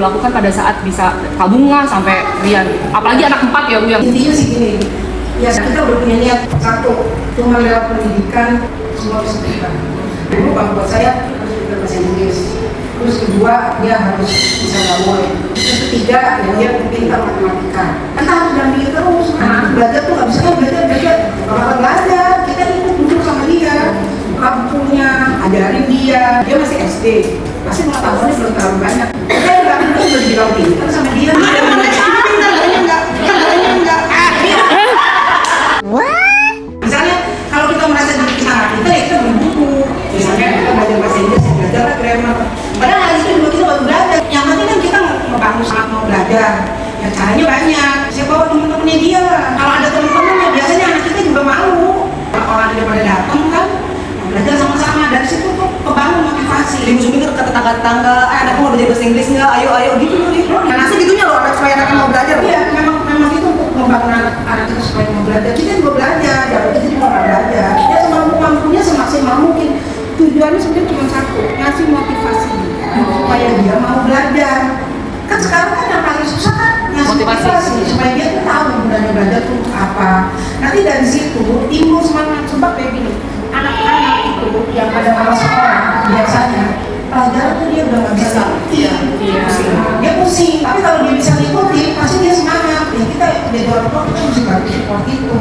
lakukan pada saat bisa tabungan sampai rian. Apalagi anak 4 ya Bu yang intinya sih gini, ya kita udah punya niat satu, cuma lewat pendidikan semua bisa berubah. Dulu kalau buat saya harus bisa bahasa Inggris, terus kedua dia harus bisa gaul, terus ketiga ya dia pintar matematika. Kita harus dampingi terus, belajar tuh nggak bisa belajar, kalau belajar kita ikut duduk sama dia, bukunya, ajarin dia masih SD, pasti pengetahuannya belum terlalu banyak. Kita nggak mungkin berdialog pintar sama dia. Misalnya kalau kita merasa diri kita nggak pintar, ya kita beli buku. Misalnya kita belajar bahasa Inggris, ya belajar grammar. Padahal hari itu juga kita baru belajar. Yang penting kan kita ngebangun sangat mau belajar. Ya caranya banyak. Saya bawa teman-temannya dia. Kalau ada teman-temannya, biasanya anak kita juga mau. Orang dia pada datang kan, belajar sama-sama. Dari situ tuh kebangun motivasi. Di musim itu ke tetangga-tetangga, anakku mau belajar bahasa Inggris nggak? Ayo gitu loh nih. Nah, segitunya loh anak supaya anaknya mau belajar. Iya, memang itu untuk membangun anak itu supaya mau belajar. Kita juga belajar, ya kita juga mau belajar. Ya semampu-mampunya semaksimal mungkin. Tujuannya sebenarnya cuma satu, ngasih motivasi supaya dia mau belajar. Kan sekarang kan yang paling susah kan ngasih motivasi supaya dia tuh tahu gunanya belajar tuh apa. Nanti dari situ timbul semangat. Sebab kayak gini, anak-anak itu yang pada malas sekolah biasanya pelajaran tuh dia udah nggak bisa. Iya. Dia pusing. Tapi kalau dia bisa ngikutin, pasti dia semangat. Ya kita jadi orang tua kita mesti bantu support itu.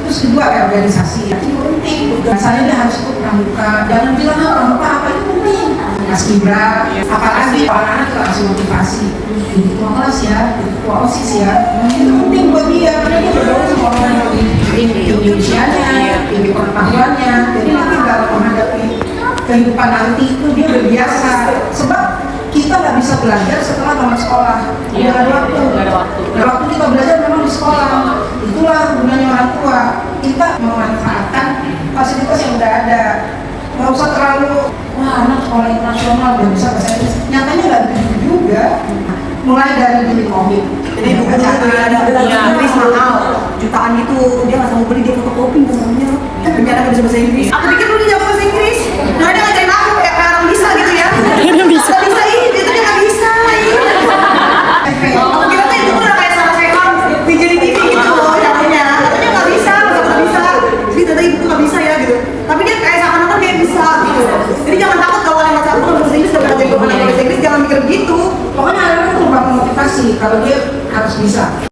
Terus kedua kayak organisasi itu penting. Biasanya dia harus ikut pramuka. Jangan bilang pramuka apa itu penting. Paskibra, apalagi anak-anak kita kasih motivasi. Jadi ketua kelas ya, jadi ketua OSIS ya. Itu penting buat dia karena dia bergaul sama orang yang lebih tinggi usianya, tinggi pengetahuannya. Jadi nanti dalam menghadapi kehidupan nanti itu dia udah biasa. Sebab kita nggak bisa belajar setelah tamat sekolah. Nggak ada waktu. Nah, waktu kita belajar memang di sekolah. Itulah gunanya orang tua. Kita memanfaatkan fasilitas yang udah ada. Nggak usah terlalu, wah anak sekolah internasional udah bisa bahasa Inggris. Nyatanya nggak begitu juga. Mulai dari beli komik. Jadi buku itu ada bahasa Inggris mahal, jutaan gitu, dia nggak sanggup beli, dia fotokopi namanya. Ternyata nggak bisa bahasa Inggris. Aku pikir lu jago bahasa Inggris. Nah dia ngajarin aku kayak orang bisa gitu ya. Dia bisa dia tuh nggak bisa. Aku kira tuh itu udah kayak Sarah Sechan di jadi TV gitu caranya. Katanya nggak bisa, nggak bisa. Jadi ternyata ibu tuh nggak bisa ya gitu. Tapi dia kayak seakan-akan kayak bisa gitu. Jadi jangan takut kalau kalian baca aku bahasa Inggris, kalau ngajarin anak bahasa Inggris jangan mikir gitu. Pokoknya anak itu membangun motivasi kalau dia harus bisa.